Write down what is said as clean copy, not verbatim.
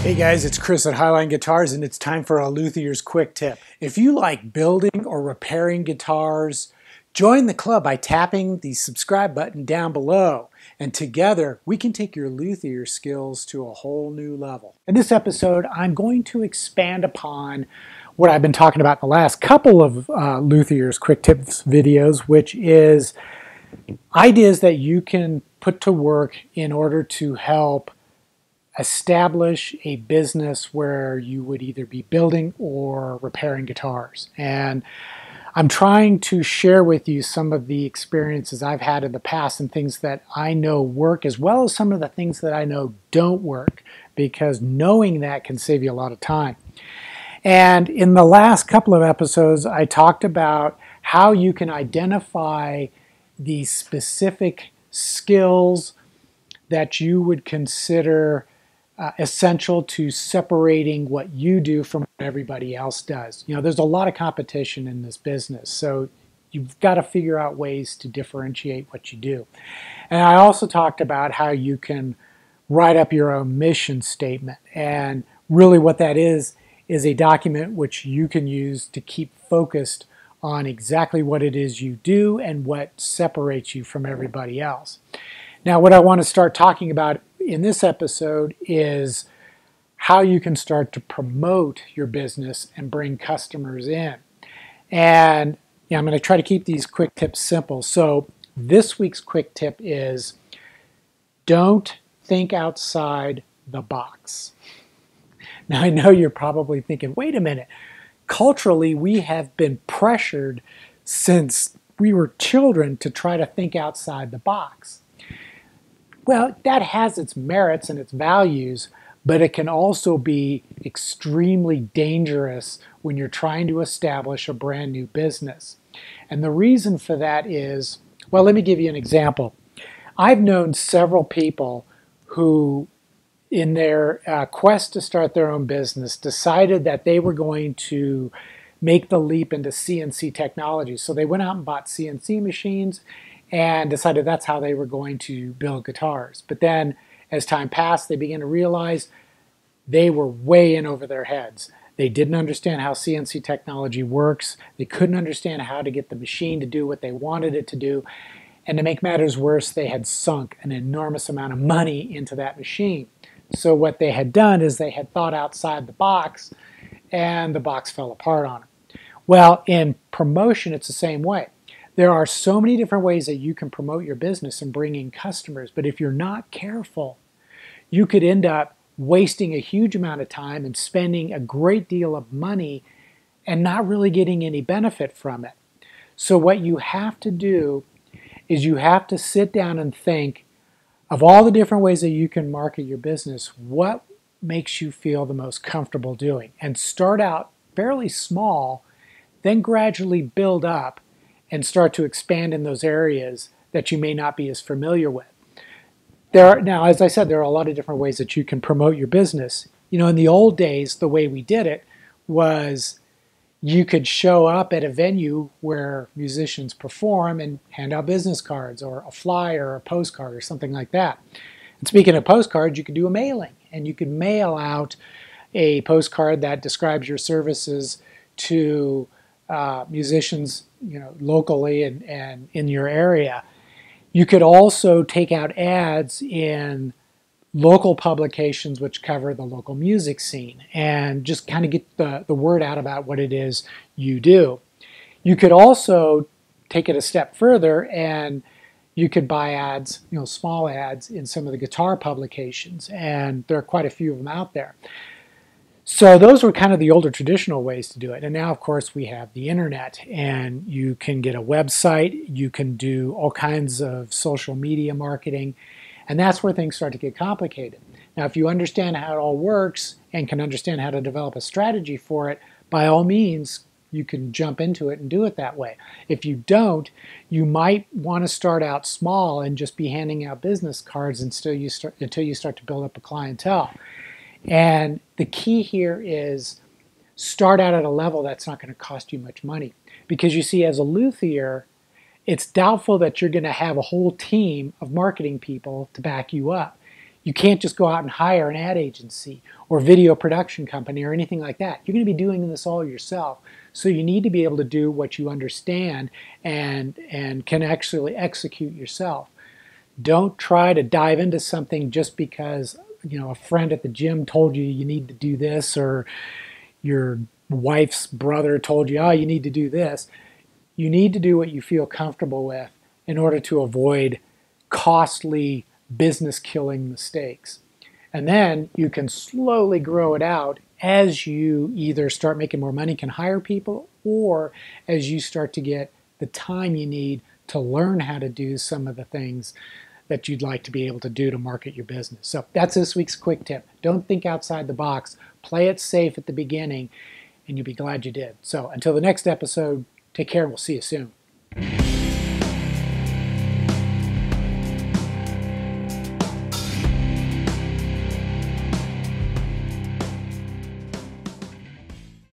Hey guys, it's Chris at Highline Guitars, and it's time for a Luthier's Quick Tip. If you like building or repairing guitars, join the club by tapping the subscribe button down below. And together, we can take your luthier skills to a whole new level. In this episode, I'm going to expand upon what I've been talking about in the last couple of Luthier's Quick Tips videos, which is ideas that you can put to work in order to help establish a business where you would either be building or repairing guitars. And I'm trying to share with you some of the experiences I've had in the past and things that I know work, as well as some of the things that I know don't work, because knowing that can save you a lot of time. And in the last couple of episodes, I talked about how you can identify the specific skills that you would consider essential to separating what you do from what everybody else does. You know, there's a lot of competition in this business, so you've got to figure out ways to differentiate what you do. And I also talked about how you can write up your own mission statement. And really what that is a document which you can use to keep focused on exactly what it is you do and what separates you from everybody else. Now, what I want to start talking about in this episode is how you can start to promote your business and bring customers in. And I'm going to try to keep these quick tips simple. So this week's quick tip is don't think outside the box. Now, I know you're probably thinking, wait a minute, culturally we have been pressured since we were children to try to think outside the box. Well, that has its merits and its values, but it can also be extremely dangerous when you're trying to establish a brand new business. And the reason for that is, well, let me give you an example. I've known several people who, in their quest to start their own business, decided that they were going to make the leap into CNC technology. So they went out and bought CNC machines and decided that's how they were going to build guitars. But then as time passed, they began to realize they were way in over their heads. They didn't understand how CNC technology works. They couldn't understand how to get the machine to do what they wanted it to do. And to make matters worse, they had sunk an enormous amount of money into that machine. So what they had done is they had thought outside the box, and the box fell apart on them. Well, in promotion, it's the same way. There are so many different ways that you can promote your business and bring in customers, but if you're not careful, you could end up wasting a huge amount of time and spending a great deal of money and not really getting any benefit from it. So what you have to do is you have to sit down and think of all the different ways that you can market your business, what makes you feel the most comfortable doing, and start out fairly small, then gradually build up and start to expand in those areas that you may not be as familiar with. Now, as I said, there are a lot of different ways that you can promote your business. You know, in the old days, the way we did it was you could show up at a venue where musicians perform and hand out business cards or a flyer or a postcard or something like that. And speaking of postcards, you could do a mailing, and you could mail out a postcard that describes your services to musicians, locally and in your area. You could also take out ads in local publications which cover the local music scene and just kind of get the word out about what it is you do. You could also take it a step further and you could buy ads, small ads in some of the guitar publications, and there are quite a few of them out there. So those were kind of the older traditional ways to do it. And now, of course, we have the internet, and you can get a website, you can do all kinds of social media marketing, and that's where things start to get complicated. Now, if you understand how it all works and can understand how to develop a strategy for it, by all means, you can jump into it and do it that way. If you don't, you might want to start out small and just be handing out business cards until you start to build up a clientele. And the key here is start out at a level that's not going to cost you much money. Because you see, as a luthier, it's doubtful that you're going to have a whole team of marketing people to back you up. You can't just go out and hire an ad agency or video production company or anything like that. You're going to be doing this all yourself. So you need to be able to do what you understand and can actually execute yourself. Don't try to dive into something just because a friend at the gym told you you need to do this, or your wife's brother told you, oh, you need to do this. You need to do what you feel comfortable with in order to avoid costly business killing mistakes. And then you can slowly grow it out as you either start making more money, can hire people, or as you start to get the time you need to learn how to do some of the things that you'd like to be able to do to market your business. So that's this week's quick tip. Don't think outside the box. Play it safe at the beginning, and you'll be glad you did. So until the next episode, take care and we'll see you soon.